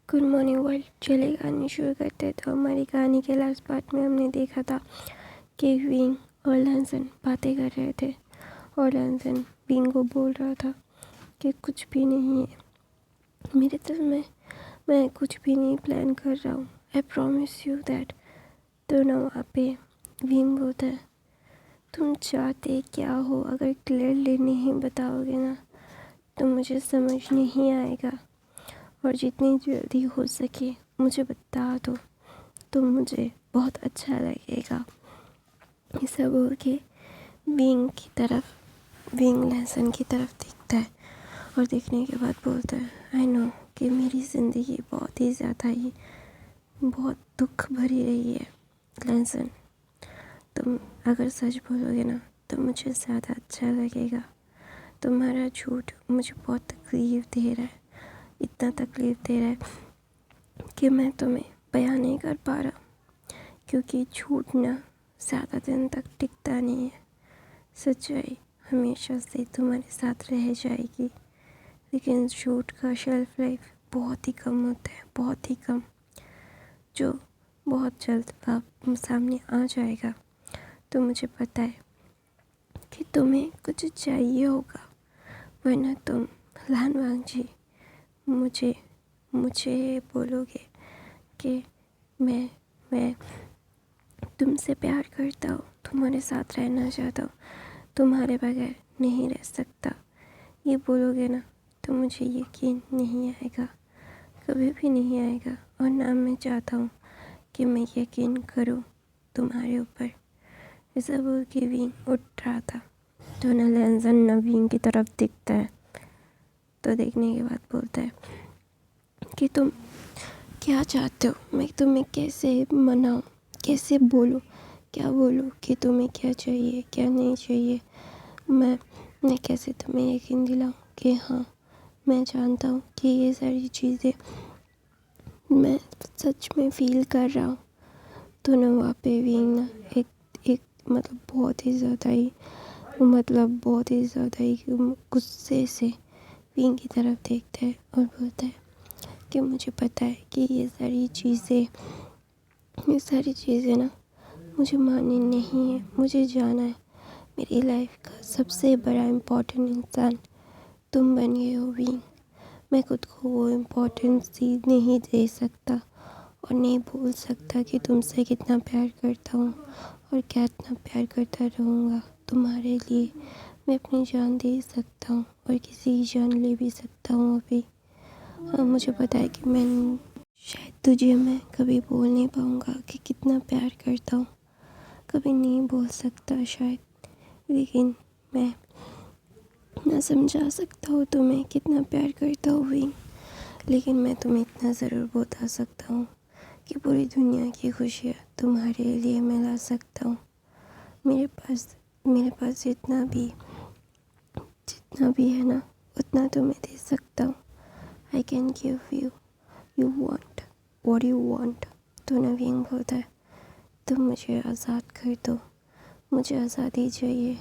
Good morning world. चलिए कहानी शुरू करते हैं। तो हमारी कहानी के लास्ट पार्ट में हमने देखा था कि विंग और लैंसन बातें कर रहे थे और लैंसन विंग को बोल रहा था कि कुछ भी नहीं है मेरे दिल में, मैं कुछ भी नहीं प्लान कर रहा हूँ, आई प्रॉमिस यू दैट। तो ना वहाँ पे विंग बोलता है, तुम चाहते क्या हो? अगर क्लियरली नहीं बताओगे ना तो मुझे समझ नहीं आएगा, और जितनी जल्दी हो सके मुझे बता दो तो मुझे बहुत अच्छा लगेगा। ऐसा बोल के विंग लैंसन की तरफ देखता है और देखने के बाद बोलता है, आई नो कि मेरी ज़िंदगी बहुत ही ज़्यादा ही बहुत दुख भरी रही है लैंसन। तुम अगर सच बोलोगे ना तो मुझे ज़्यादा अच्छा लगेगा। तुम्हारा झूठ मुझे बहुत तकलीफ़ दे रहा है, इतना तकलीफ़ दे रहा है कि मैं तुम्हें बयान नहीं कर पा रहा, क्योंकि झूठ ना ज़्यादा दिन तक टिकता नहीं है। सच्चाई हमेशा से तुम्हारे साथ रह जाएगी, लेकिन झूठ का शेल्फ लाइफ बहुत ही कम होता है, बहुत ही कम, जो बहुत जल्द आप सामने आ जाएगा। तो मुझे पता है कि तुम्हें कुछ चाहिए होगा, वरना तुम लान वांग जी मुझे बोलोगे कि मैं तुमसे प्यार करता हूँ, तुम्हारे साथ रहना चाहता हूँ, तुम्हारे बगैर नहीं रह सकता। ये बोलोगे ना तो मुझे यकीन नहीं आएगा, कभी भी नहीं आएगा, और ना मैं चाहता हूँ कि मैं यकीन करूँ तुम्हारे ऊपर। ऐसा बोल के विंग उठ रहा था तो न लैंसन न विंग की तरफ दिखता है। तो देखने के बाद बोलता है कि तुम क्या चाहते हो, मैं तुम्हें कैसे मनाऊं, कैसे बोलूं, क्या बोलूं कि तुम्हें क्या चाहिए क्या नहीं चाहिए। मैं कैसे तुम्हें यकीन दिलाऊं कि हाँ, मैं जानता हूँ कि ये सारी चीज़ें मैं सच में फील कर रहा हूँ। तो ना वहाँ पे भी ना एक बहुत ही ज़्यादा ही गुस्से से विंग की तरफ देखता है और बोलता है कि मुझे पता है कि ये सारी चीज़ें ना मुझे माननी नहीं है। मुझे जाना है, मेरी लाइफ का सबसे बड़ा इम्पोर्टेंट इंसान तुम बन गए हो विंग। मैं खुद को वो इम्पोर्टेंस नहीं दे सकता और नहीं भूल सकता कि तुमसे कितना प्यार करता हूँ और क्या इतना प्यार करता रहूँगा तुम्हारे लिए। मैं अपनी जान दे सकता हूँ और किसी की जान ले भी सकता हूँ अभी। मुझे पता है कि शायद तुझे मैं कभी बोल नहीं पाऊँगा कि कितना प्यार करता हूँ, कभी नहीं बोल सकता शायद, लेकिन मैं समझा सकता हूँ तुम्हें कितना प्यार करता हूँ विंग। लेकिन मैं तुम्हें इतना ज़रूर बता सकता हूँ कि पूरी दुनिया की खुशियाँ तुम्हारे लिए मैं ला सकता हूँ। मेरे पास जितना भी है ना उतना तुम्हें दे सकता हूँ। I can give you want what you want. तो नवीन बोलता है, तुम मुझे आज़ाद कर दो, मुझे आज़ादी चाहिए,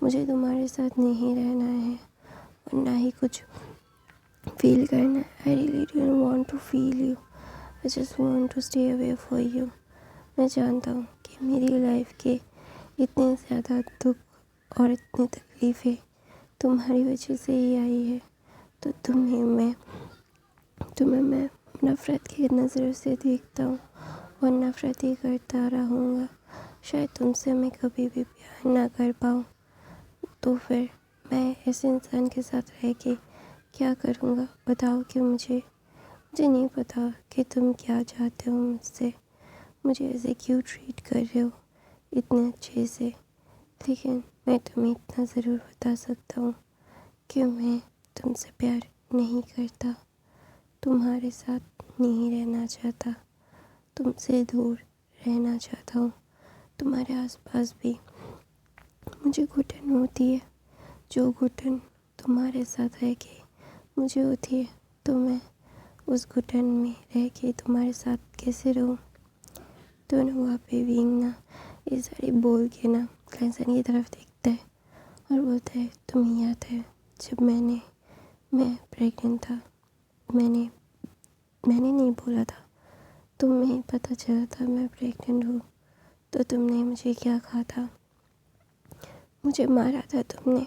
मुझे तुम्हारे साथ नहीं रहना है और ना ही कुछ फील करना है। I really don't want to feel you, I just want to stay away for you. मैं जानता हूँ कि मेरी लाइफ के इतने ज़्यादा दुख और इतनी तकलीफ़ें तुम्हारी वजह से ही आई है। तो तुम्हें मैं नफ़रत की नज़रों से देखता हूँ और नफ़रत ही करता रहूँगा। शायद तुमसे मैं कभी भी प्यार ना कर पाऊँ, तो फिर मैं ऐसे इंसान के साथ रह के क्या करूँगा बताओ। कि मुझे नहीं पता कि तुम क्या चाहते हो मुझसे, मुझे ऐसे क्यों ट्रीट कर रहे हो इतने अच्छे से। लेकिन मैं तुम्हें इतना ज़रूर बता सकता हूँ कि मैं तुमसे प्यार नहीं करता, तुम्हारे साथ नहीं रहना चाहता, तुमसे दूर रहना चाहता हूँ। तुम्हारे आसपास भी मुझे घुटन होती है, जो घुटन तुम्हारे साथ रह के मुझे होती है, तो मैं उस घुटन में रह के तुम्हारे साथ कैसे रहूँ। तो ना वहाँ पे विंग ना ये सारी बोल के ना लैंसन की तरफ देखता है और बोलता है, तुम्हें याद है जब मैं प्रेग्नेंट था, मैंने मैंने नहीं बोला था, तुम्हें पता चला था मैं प्रेग्नेंट हूँ तो तुमने मुझे क्या कहा था? मुझे मारा था तुमने,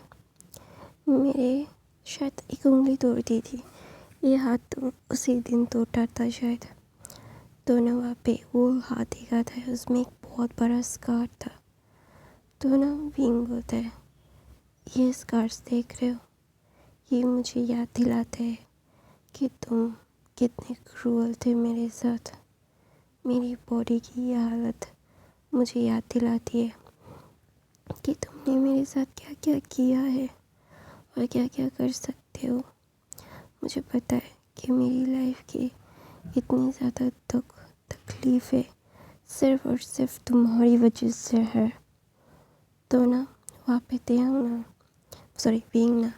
मेरे शायद एक उंगली तोड़ दी थी। ये हाथ तुम उसी दिन तोड़ा था शायद। तो ना वहाँ पे वो हाथ देखा था, उसमें एक बहुत बड़ा स्कार था। तो ना विंग बोलता है, ये स्कार्स देख रहे हो, ये मुझे याद दिलाते हैं कि तुम कितने क्रूअल थे मेरे साथ। मेरी बॉडी की ये हालत मुझे याद दिलाती है कि तुमने मेरे साथ क्या क्या किया है और क्या क्या कर सकते हो। मुझे पता है कि मेरी लाइफ की इतनी ज़्यादा दुख तकलीफ़ें सिर्फ़ और सिर्फ तुम्हारी वजह से है। तो ना वहाँ पे विंग ना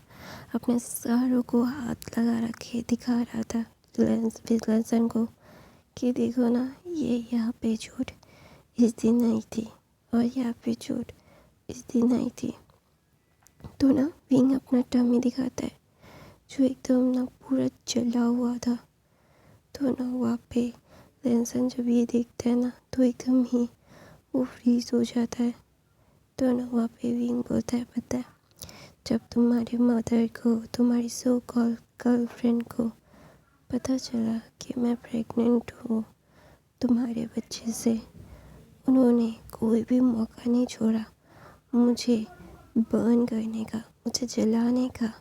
अपने सारों को हाथ लगा रखे दिखा रहा था विल्सन को कि देखो ना, ये यहाँ पे चोट इस दिन आई थी और यहाँ पे चोट इस दिन आई थी। तो ना विंग अपना टमी दिखाता है जो एकदम ना पूरा जला हुआ था। तो ना वहाँ पे विल्सन जब ये देखता है ना तो एकदम ही वो फ्रीज हो जाता है। तो ना वहाँ पे विंग बोलता है, पता है जब तुम्हारी मदर को, तुम्हारी सो कॉल गर्लफ्रेंड को पता चला कि मैं प्रेग्नेंट हूँ तुम्हारे बच्चे से, उन्होंने कोई भी मौका नहीं छोड़ा मुझे बर्न करने का, मुझे जलाने का।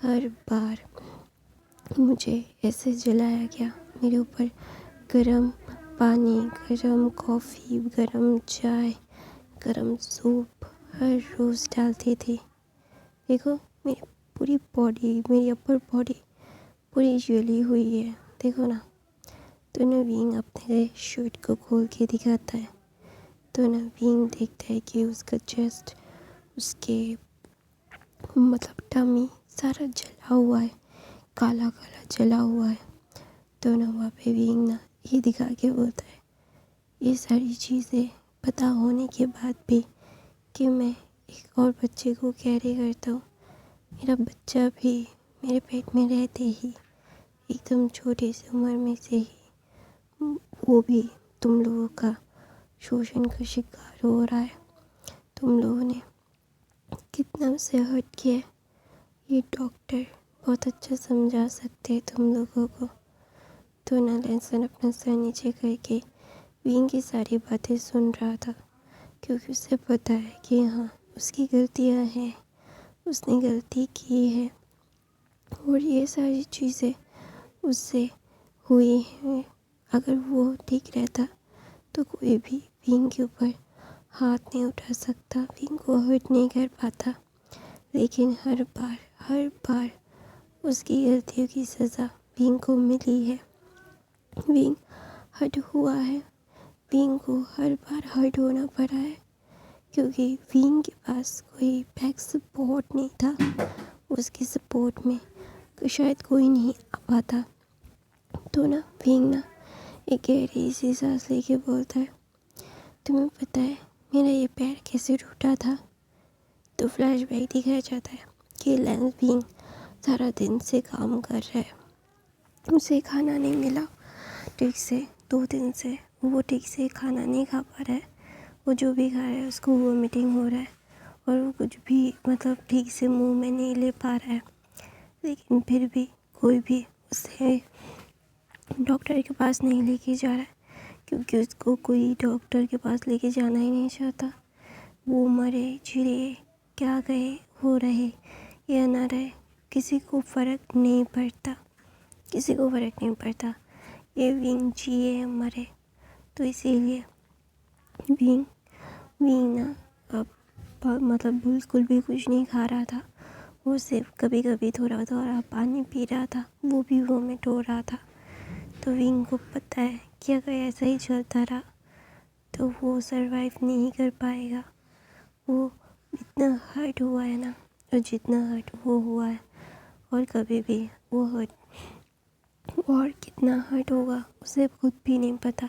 हर बार मुझे ऐसे जलाया गया, मेरे ऊपर गरम पानी, गरम कॉफ़ी, गरम चाय, गरम सूप हर रोज़ डालते थे। देखो मेरी पूरी बॉडी, मेरी अपर बॉडी पूरी जली हुई है, देखो ना। तो नवीन अपने शर्ट को खोल के दिखाता है। तो नवीन देखता है कि उसका चेस्ट, उसके मतलब टमी सारा जला हुआ है, काला काला जला हुआ है। तो ना वहाँ पे विंग ना ये दिखा के बोलता है, ये सारी चीज़ें पता होने के बाद भी कि मैं एक और बच्चे को कैरी करता हूँ, मेरा बच्चा भी मेरे पेट में रहते ही एकदम छोटी सी उम्र में से ही वो भी तुम लोगों का शोषण का शिकार हो रहा है। तुम लोगों ने कितना उसे हर्ट किया है, ये डॉक्टर बहुत अच्छा समझा सकते हैं तुम लोगों को। तो ना लेंसन अपना सर नीचे करके विंग की सारी बातें सुन रहा था, क्योंकि उसे पता है कि हाँ उसकी गलतियाँ हैं, उसने गलती की है और ये सारी चीज़ें उससे हुई हैं। अगर वो ठीक रहता तो कोई भी विंग के ऊपर हाथ नहीं उठा सकता, विंग को हर्ट नहीं कर पाता। लेकिन हर बार उसकी गलतियों की सज़ा विंग को मिली है। विंग हर्ट हुआ है, विंग को हर बार हर्ट होना पड़ा है, क्योंकि विंग के पास कोई बैक सपोर्ट नहीं था। उसके सपोर्ट में शायद कोई नहीं आ पाता। तो ना विंग ना एक गहरी सी सांस लेके बोलता है, तुम्हें पता है मेरा ये पैर कैसे टूटा था? तो फ्लैशबैक दिखाया जाता है कि लेंस विंग सारा दिन से काम कर रहा है, उसे खाना नहीं मिला ठीक से, 2 दिन से वो ठीक से खाना नहीं खा पा रहा है। वो जो भी खा रहा है उसको वोमिटिंग हो रहा है और वो कुछ भी मतलब ठीक से मुंह में नहीं ले पा रहा है। लेकिन फिर भी कोई भी उसे डॉक्टर के पास नहीं लेके जा रहा है, क्योंकि उसको कोई डॉक्टर के पास लेके जाना ही नहीं चाहता। वो मरे जिरे, क्या गए हो रहे या ना रहे, किसी को फ़र्क नहीं पड़ता, किसी को फ़र्क नहीं पड़ता ये विंग जिए या मरे। तो इसीलिए विंग विंग ना अब मतलब बिल्कुल भी कुछ नहीं खा रहा था। वो सिर्फ कभी कभी थोड़ा थोड़ा पानी पी रहा था, वो भी वोमिट हो रहा था। तो विंग को पता है कि अगर ऐसा ही चलता रहा तो वो सरवाइव नहीं कर पाएगा। वो इतना हर्ट हुआ है ना, और जितना हर्ट वो हुआ है और कभी भी वो हर्ट और कितना हर्ट होगा उसे खुद भी नहीं पता।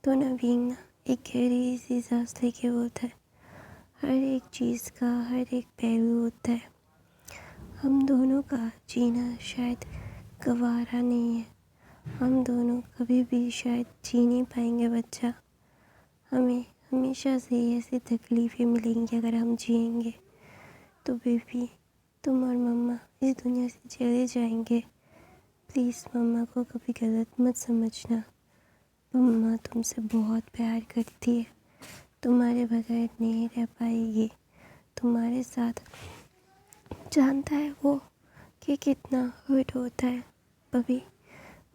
तो ना विंग ना एक गहरी सी सांस लेके बोलता है, हर एक चीज़ का हर एक पहलू होता है। हम दोनों का जीना शायद गवारा नहीं है, हम दोनों कभी भी शायद जी नहीं पाएंगे बच्चा। हमें हमेशा से ही ऐसी तकलीफ़ें मिलेंगी अगर हम जिएंगे। तो बेबी, तुम और मम्मा इस दुनिया से चले जाएंगे। प्लीज़ मम्मा को कभी गलत मत समझना। मम्मा तुमसे बहुत प्यार करती है, तुम्हारे बगैर नहीं रह पाएगी। तुम्हारे साथ जानता है वो कि कितना हर्ट होता है। बबी,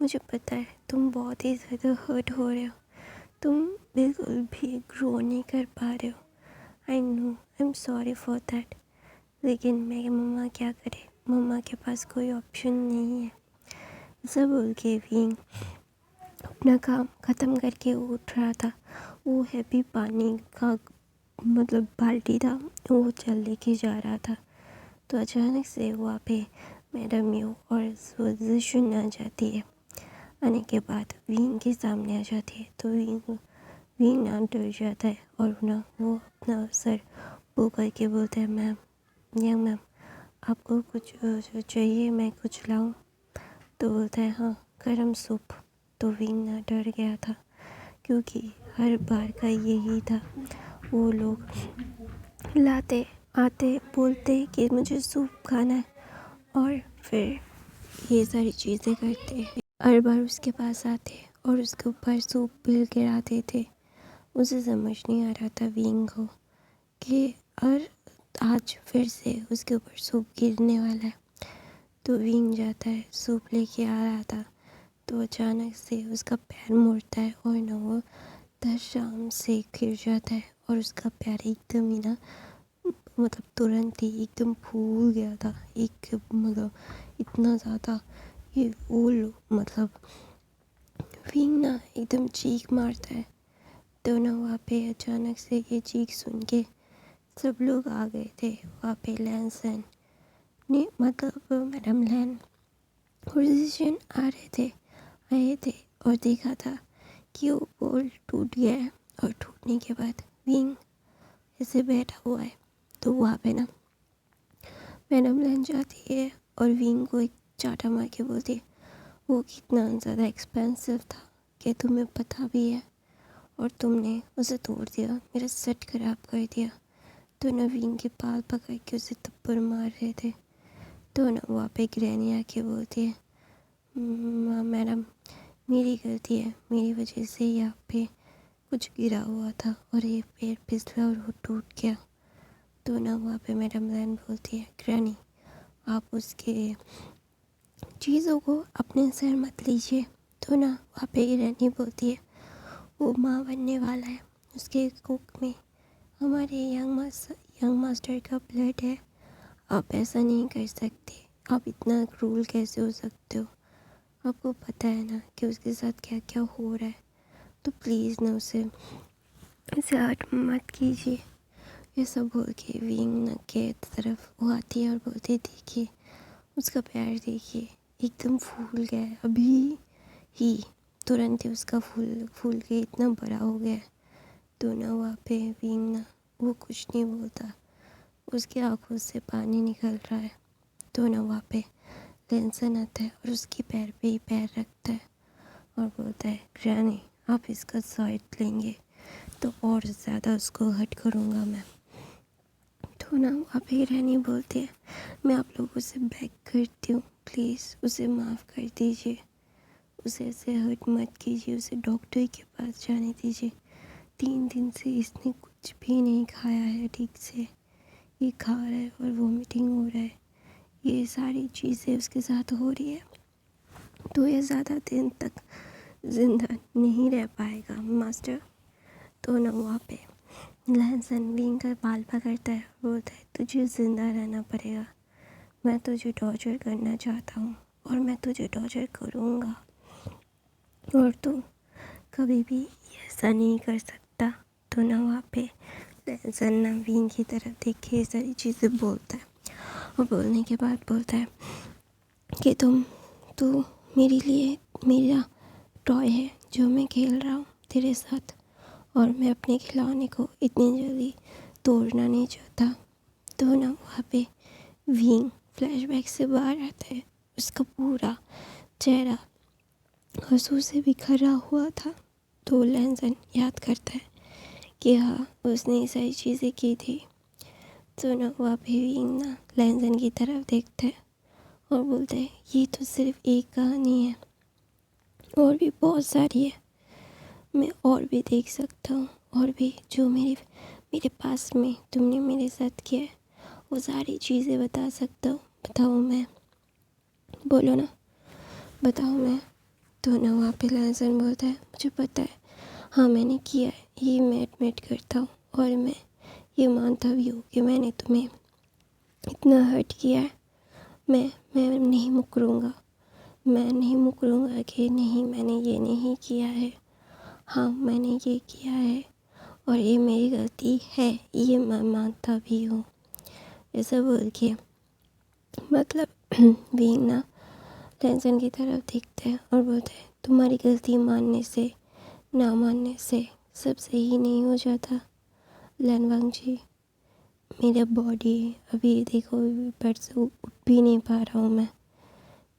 मुझे पता है तुम बहुत ही ज़्यादा हर्ट हो रहे हो। तुम बिल्कुल भी ग्रो नहीं कर पा रहे हो। I know, I am sorry for that. लेकिन मैं मम्मा क्या करे, मम्मा के पास कोई ऑप्शन नहीं है। सब बोल के भी अपना काम ख़त्म करके उठ रहा था। वो हैवी पानी का मतलब बाल्टी था, वो चल लेके जा रहा था। तो अचानक से वहाँ पे मैडम यू और पोजीशन आ जाती है। आने के बाद विंग के सामने आ जाती है। तो विंग ना डर जाता है और ना वो अपना सर वो करके बोलता है, मैम, यंग मैम, आपको कुछ जो चाहिए मैं कुछ लाऊं? तो बोलता है, हाँ, गरम सूप। तो विंग ना डर गया था, क्योंकि हर बार का यही था। वो लोग लाते आते बोलते कि मुझे सूप खाना है, और फिर ये सारी चीज़ें करते। हर बार उसके पास आते और उसके ऊपर सूप बिल गिराते थे। उसे समझ नहीं आ रहा था विंग को कि और आज फिर से उसके ऊपर सूप गिरने वाला है। तो विंग जाता है, सूप लेके आ रहा था। तो अचानक से उसका पैर मुड़ता है और ना वो धड़ाम से गिर जाता है और उसका पैर एकदम ही ना मतलब तुरंत ही एकदम फूल गया था। एक मतलब इतना ज़्यादा ये मतलब विंग ना एकदम चीख मारता है। तो ना वहाँ पे अचानक से ये चीख सुन के सब लोग आ गए थे। वहाँ पे लैंसन ने मतलब मैडम लैन और जिशन आए थे और देखा था कि वो पोल टूट गया है। और टूटने के बाद विंग ऐसे बैठा हुआ है। तो वहाँ पे ना मैडम लैन जाती है और विंग को एक चाटा मार के बोलती है, वो कितना ज़्यादा एक्सपेंसिव था कि तुम्हें पता भी है, और तुमने उसे तोड़ दिया, मेरा सेट खराब कर दिया। तो ना विंग के बाल पकड़ के उसे थप्पड़ मार रहे थे। तो ना वहाँ पे ग्रैनी आके बोलती है, मैडम, मेरी गलती है, मेरी वजह से यहाँ पे कुछ गिरा हुआ था और ये पैर फिसला और वो टूट गया। तो ना वहाँ पे मैडम लैन बोलती है, ग्रैनी, आप उसके चीज़ों को अपने सर मत लीजिए। तो ना वहाँ पे ग्रैनी बोलती है, वो माँ बनने वाला है, उसके कुक में हमारे यंग मास्टर का ब्लड है। आप ऐसा नहीं कर सकते, आप इतना क्रूल कैसे हो सकते हो? आपको पता है ना कि उसके साथ क्या क्या हो रहा है। तो प्लीज़ ना उसे हर्ट मत कीजिए। ये सब बोल के विंग न के तरफ वो आती है और बोलती, देखिए उसका पैर देखिए, एकदम फूल गया है, अभी ही तुरंत ही उसका फूल के इतना बड़ा हो गया है। तो ना वहाँ पे विंग ना वो कुछ नहीं बोलता, उसकी आंखों से पानी निकल रहा है। तो ना वहाँ पे लैंसन आता है और उसके पैर पे ही पैर रखता है और बोलता है, ग्रैनी, आप इसका साइड लेंगे तो और ज़्यादा उसको हर्ट करूँगा मैं। तो ना वहाँ पे ग्रैनी बोलती है, मैं आप लोगों से बेग करती हूँ, प्लीज़ उसे माफ़ कर दीजिए, उसे ऐसे हर्ट मत कीजिए, उसे डॉक्टर के पास जाने दीजिए। 3 दिन से इसने कुछ भी नहीं खाया है ठीक से, ये खा रहा है और वॉमिटिंग हो रहा है, ये सारी चीज़ें उसके साथ हो रही है, तो ये ज़्यादा दिन तक ज़िंदा नहीं रह पाएगा मास्टर। तो ना वहाँ पे लैंसन विंग का बाल पकड़ता है, बोलता है, तुझे ज़िंदा रहना पड़ेगा, मैं तुझे टॉर्चर करना चाहता हूँ और मैं तुझे टॉर्चर करूँगा, और तू कभी भी ऐसा नहीं कर सकता। तो ना वहाँ पे लैंसन ना विंग की तरफ देख के ये सारी चीज़ें बोलता है और बोलने के बाद बोलता है कि तू मेरे लिए मेरा टॉय है जो मैं खेल रहा हूँ तेरे साथ, और मैं अपने खिलौने को इतनी जल्दी तोड़ना नहीं चाहता। तो ना वहाँ पे विंग फ्लैशबैक से बाहर आता है, उसका पूरा चेहरा आंसू से बिखरा हुआ था। तो लैंसन याद करता है कि हाँ, उसने ये सारी चीज़ें की थी। तो ना वहाँ पे विंग ना लैंसन की तरफ देखता है और बोलता है, ये तो सिर्फ एक कहानी है, और भी बहुत सारी है। मैं और भी देख सकता हूँ, और भी जो मेरे पास में तुमने मेरे साथ किया है वो सारी चीज़ें बता सकता हूँ। बताऊँ मैं? बोलो ना, बताओ मैं। तो ना वहाँ पे लैंसन बोलता है, मुझे पता है, हाँ मैंने किया है, ये मैं एडमिट करता हूँ, और मैं ये मानता भी हूँ कि मैंने तुम्हें इतना हर्ट किया है। मैं नहीं मुकरूँगा, मैं नहीं मुकरूँगा कि नहीं, मैंने ये नहीं किया है। हाँ, मैंने ये किया है और ये मेरी गलती है, ये मैं मानता भी हूँ। ऐसा बोल के मतलब विंग ना लैंसन की तरफ देखते हैं और बोलते हैं, तुम्हारी गलती मानने से ना मानने से सब सही नहीं हो जाता लैनवांग जी। मेरा बॉडी अभी देखो, बेड से उठ भी नहीं पा रहा हूँ मैं,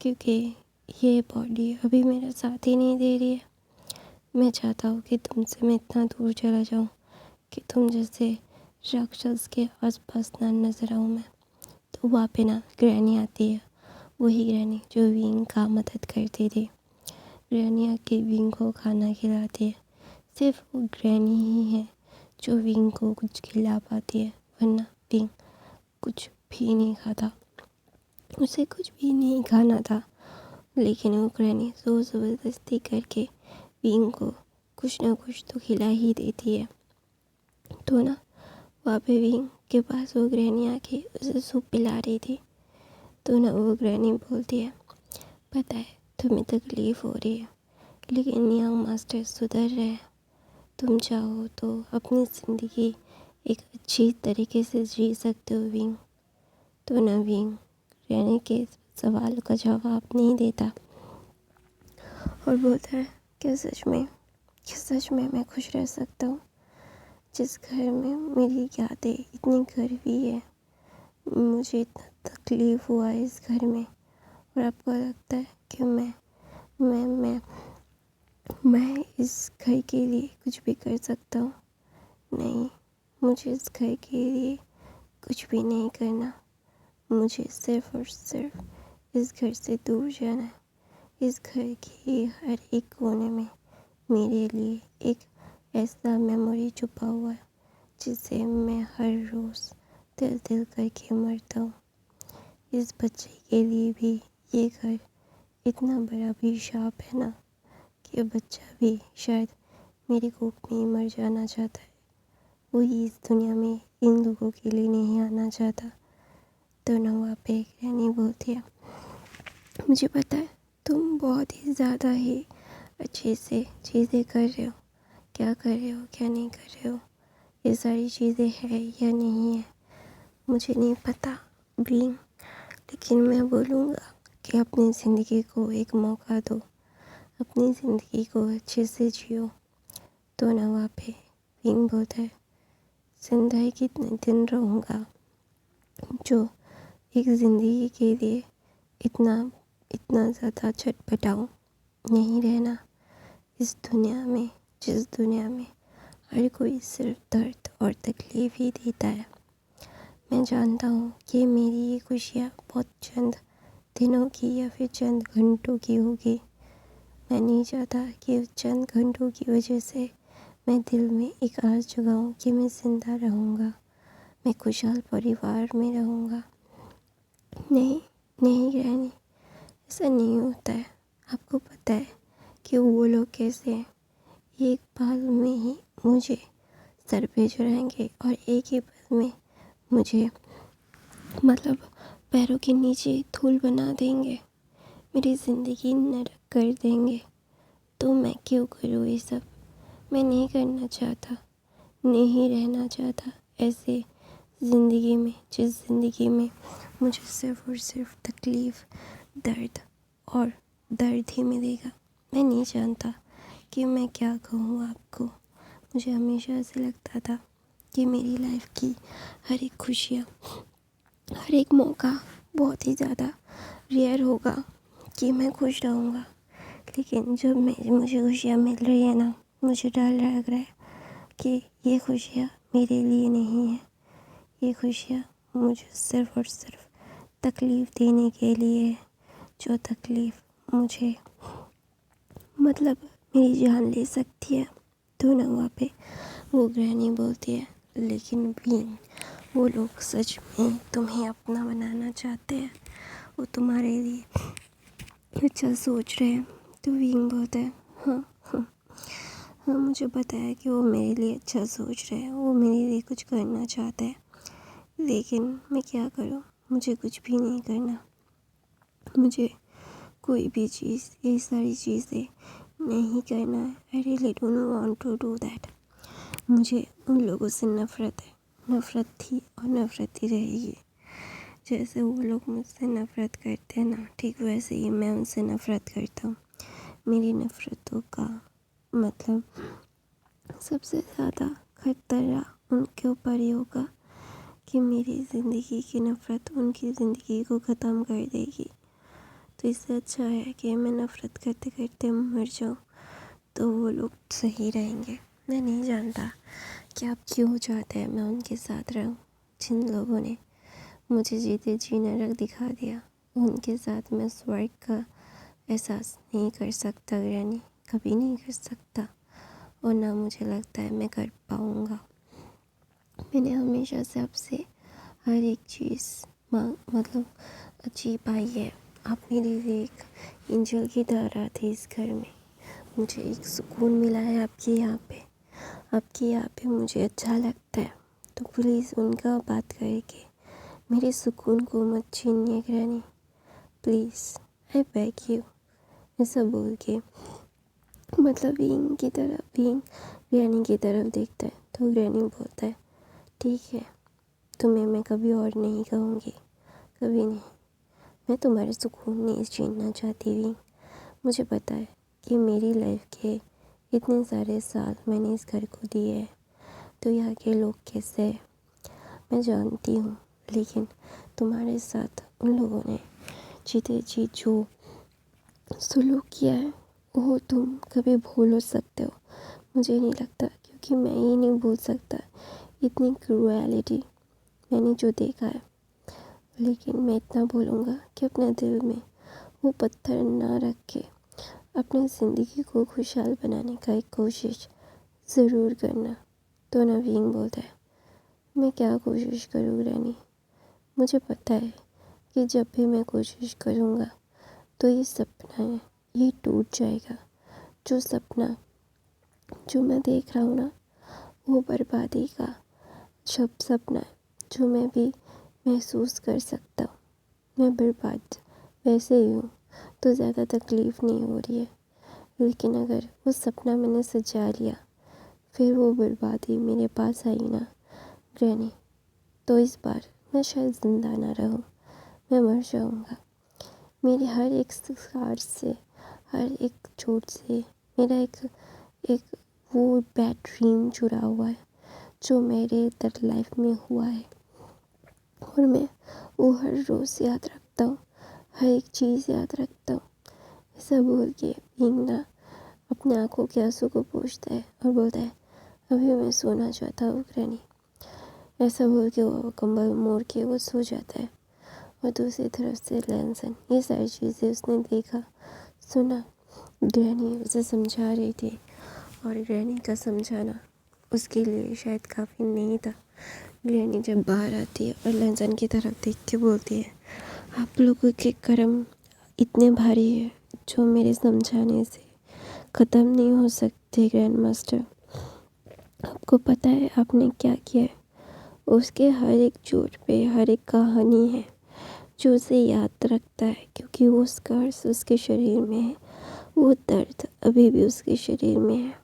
क्योंकि ये बॉडी अभी मेरा साथ ही नहीं दे रही है। मैं चाहता हूँ कि तुमसे मैं इतना दूर चला जाऊँ कि तुम जैसे राक्षस के आसपास ना नजर आऊँ मैं। तो वहाँ पे ना ग्रैनी आती है, वही ग्रैनी जो विंग का मदद करती थी। ग्रैनी आके विंग को खाना खिलाती है। सिर्फ वो ग्रैनी ही है जो विंग को कुछ खिला पाती है, वरना विंग कुछ भी नहीं खाता। उसे कुछ भी नहीं खाना था, लेकिन वो ग्रैनी ज़ोर ज़बरदस्ती करके विंग को कुछ ना कुछ तो खिला ही देती है। तो ना वहाँ पे विंग के पास वो ग्रैनी आके उसे सूप पिला रही थी। तो ना वो ग्रैनी बोलती है, पता है तुम्हें तकलीफ़ हो रही है, लेकिन यंग मास्टर सुधर रहे हैं। तुम चाहो तो अपनी ज़िंदगी एक अच्छी तरीके से जी सकते हो विंग। तो ना विंग ग्रैनी के सवाल का जवाब नहीं देता और बोलता है, क्या सच में मैं खुश रह सकता हूँ जिस घर में मेरी यादें इतनी गहरी है। मुझे इतना तकलीफ़ हुआ है इस घर में, और आपको लगता है कि मैं मैं इस घर के लिए कुछ भी कर सकता हूँ? नहीं, मुझे इस घर के लिए कुछ भी नहीं करना। मुझे सिर्फ और सिर्फ इस घर से दूर जाना है। इस घर के हर एक कोने में मेरे लिए एक ऐसा मेमोरी छुपा हुआ है जिसे मैं हर रोज़ दिल दिल करके मरता हूँ। इस बच्चे के लिए भी ये घर इतना बड़ा भी शाप है ना, कि बच्चा भी शायद मेरी कोख में ही मर जाना चाहता है। वो इस दुनिया में इन लोगों के लिए नहीं आना चाहता। तो ना वहाँ पे एक रहनी बोलती है, मुझे पता है तुम बहुत ही ज़्यादा ही अच्छे से चीज़ें कर रहे हो, क्या कर रहे हो क्या नहीं कर रहे हो, ये सारी चीज़ें है या नहीं है मुझे नहीं पता बीइंग, लेकिन मैं बोलूँगा कि अपनी ज़िंदगी को एक मौका दो, अपनी ज़िंदगी को अच्छे से जियो। तो ना वहाँ पे बीइंग बोलता है, जिंदा ही कितने दिन रहूँगा, जो एक ज़िंदगी के लिए इतना इतना ज़्यादा छटपटाऊँ। नहीं रहना इस दुनिया में, जिस दुनिया में हर कोई सिर्फ दर्द और तकलीफ़ ही देता है। मैं जानता हूँ कि मेरी ये खुशियाँ बहुत चंद दिनों की या फिर चंद घंटों की होगी। मैं नहीं चाहता कि उस चंद घंटों की वजह से मैं दिल में एक आस जगाऊँ कि मैं ज़िंदा रहूँगा, मैं खुशहाल परिवार में रहूँगा। नहीं, नहीं ग्रैनी, ऐसा नहीं होता है। आपको पता है कि वो लोग कैसे हैं? एक पल में ही मुझे सर पे चढ़ाएंगे और एक ही पल में मुझे मतलब पैरों के नीचे धूल बना देंगे, मेरी ज़िंदगी नरक कर देंगे। तो मैं क्यों करूँ ये सब? मैं नहीं करना चाहता, नहीं रहना चाहता ऐसे ज़िंदगी में, जिस ज़िंदगी में मुझे सिर्फ़ और सिर्फ तकलीफ़, दर्द और दर्द ही मिलेगा। मैं नहीं जानता कि मैं क्या कहूँ आपको। मुझे हमेशा ऐसे लगता था कि मेरी लाइफ की हर एक खुशियाँ, हर एक मौका बहुत ही ज़्यादा रेयर होगा कि मैं खुश रहूँगा, लेकिन जब मुझे खुशियाँ मिल रही है ना, मुझे डर लग रहा है कि ये खुशियाँ मेरे लिए नहीं है। ये खुशियाँ मुझे सिर्फ़ और सिर्फ तकलीफ़ देने के लिए है, जो तकलीफ़ मुझे मतलब मेरी जान ले सकती है। तो ना वहाँ पे वो ग्रहणी बोलती है, लेकिन बीन वो लोग सच में तुम्हें अपना बनाना चाहते हैं, वो तुम्हारे लिए अच्छा सोच रहे हैं। तो बीन बोलता है, हाँ हाँ हाँ, मुझे पता है कि वो मेरे लिए अच्छा सोच रहे हैं, वो मेरे लिए कुछ करना चाहते हैं, लेकिन मैं क्या करूँ, मुझे कुछ भी नहीं करना। मुझे कोई भी चीज़, ये सारी चीज़ें नहीं करना है। I really don't want to do that. मुझे उन लोगों से नफ़रत है, नफ़रत थी और नफ़रत ही रहेगी। जैसे वो लोग मुझसे नफ़रत करते हैं ना, ठीक वैसे ही मैं उनसे नफ़रत करता हूँ। मेरी नफ़रतों का मतलब सबसे ज़्यादा खतरा उनके ऊपर ही होगा कि मेरी ज़िंदगी की नफ़रत उनकी ज़िंदगी को ख़त्म कर देगी। तो इससे अच्छा है कि मैं नफ़रत करते करते मर जाऊँ, तो वो लोग सही रहेंगे। मैं नहीं जानता कि आप क्यों चाहते हैं मैं उनके साथ रहूँ, जिन लोगों ने मुझे जीते जी नरक दिखा दिया। उनके साथ मैं स्वर्ग का एहसास नहीं कर सकता ग्रैनी, कभी नहीं कर सकता, और ना मुझे लगता है मैं कर पाऊँगा। मैंने हमेशा से आपसे हर एक चीज़ मतलब अच्छी पाई है। आप मेरे लिए एक एंजल की तरह थे इस घर में। मुझे एक सुकून मिला है आपके यहाँ पे मुझे अच्छा लगता है। तो प्लीज़ उनका बात करके मेरे सुकून को मत छीनिए granny, please, I beg you. ऐसा बोल के मतलब बीइंग ग्रैनी की तरफ देखता है। तो ग्रैनी बोलता है, ठीक है, तुम्हें मैं कभी और नहीं कहूँगी, कभी नहीं। मैं तुम्हारे सुकून नहीं छीनना चाहती भी। मुझे पता है कि मेरी लाइफ के इतने सारे साल मैंने इस घर को दिए हैं, तो यहाँ के लोग कैसे हैं मैं जानती हूँ, लेकिन तुम्हारे साथ उन लोगों ने जीते जी जो सुलूक किया है वो तुम कभी भूल सकते हो? मुझे नहीं लगता, क्योंकि मैं ही नहीं भूल सकता इतनी क्रूएलिटी मैंने जो देखा है। लेकिन मैं इतना बोलूँगा कि अपने दिल में वो पत्थर ना रख के अपनी ज़िंदगी को खुशहाल बनाने का एक कोशिश ज़रूर करना। तो नवीन बोलता है, मैं क्या कोशिश करूँ ग्रैनी? मुझे पता है कि जब भी मैं कोशिश करूँगा तो ये सपना है, ये टूट जाएगा। जो सपना जो मैं देख रहा हूँ ना, वो बर्बादी का सपना है, जो मैं भी महसूस कर सकता हूँ। मैं बर्बाद वैसे ही हूँ, तो ज़्यादा तकलीफ़ नहीं हो रही है, लेकिन अगर वो सपना मैंने सजा लिया, फिर वो बर्बादी मेरे पास आई ना ग्रैनी, तो इस बार मैं शायद ज़िंदा ना रहूँ, मैं मर जाऊँगा। मेरी हर एक स्कार से, हर एक चोट से मेरा एक वो बैड ड्रीम जुड़ा हुआ है जो मेरे लाइफ में हुआ है, और मैं वो हर रोज़ याद रखता हूँ, हर एक चीज़ याद रखता हूँ। ऐसा बोल के भींगना अपने आँखों के आंसू को पोंछता है और बोलता है, अभी मैं सोना चाहता हूँ ग्रैनी। ऐसा बोल के वो कंबल मोड़ के वो सो जाता है। और दूसरी तरफ से लैंसन ये सारी चीज़ें उसने देखा सुना। ग्रैनी उसे समझा रही थी, और ग्रैनी का समझाना उसके लिए शायद काफ़ी नहीं था। ग्रैनी जब बाहर आती है और लैंसन की तरफ देख के बोलती है, आप लोगों के कर्म इतने भारी है जो मेरे समझाने से ख़त्म नहीं हो सकते ग्रैंड मास्टर। आपको पता है आपने क्या किया है? उसके हर एक चोट पे हर एक कहानी है जो उसे याद रखता है, क्योंकि वो स्कार्स उसके शरीर में है, वो दर्द अभी भी उसके शरीर में है।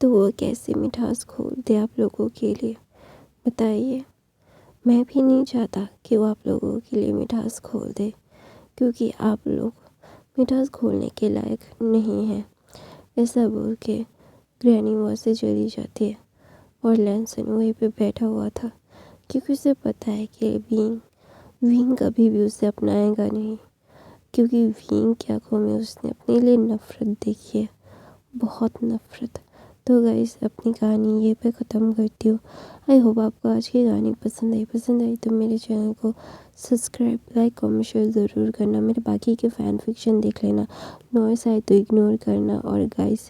तो वो कैसे मिठास खोल दे आप लोगों के लिए, बताइए। मैं भी नहीं चाहता कि वो आप लोगों के लिए मिठास खोल दे, क्योंकि आप लोग मिठास खोलने के लायक नहीं हैं। ऐसा बोल के ग्रैनी वहाँ से चली जाती है, और लैंसन वहीं पे बैठा हुआ था, क्योंकि उसे पता है कि विंग कभी भी उसे अपनाएगा नहीं। क्योंकि विंग की आँखों में उसने अपने लिए नफ़रत देखी है, बहुत नफ़रत। तो गाइस अपनी कहानी ये पे ख़त्म करती हूँ। आई होप आपको आज की कहानी पसंद आई तो मेरे चैनल को सब्सक्राइब, लाइक, कमेंट, शेयर ज़रूर करना। मेरे बाकी के फ़ैन फिक्शन देख लेना, नॉइस आए तो इग्नोर करना। और गाइस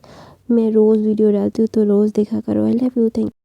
मैं रोज़ वीडियो डालती हूँ तो रोज़ देखा करो। I love you, thank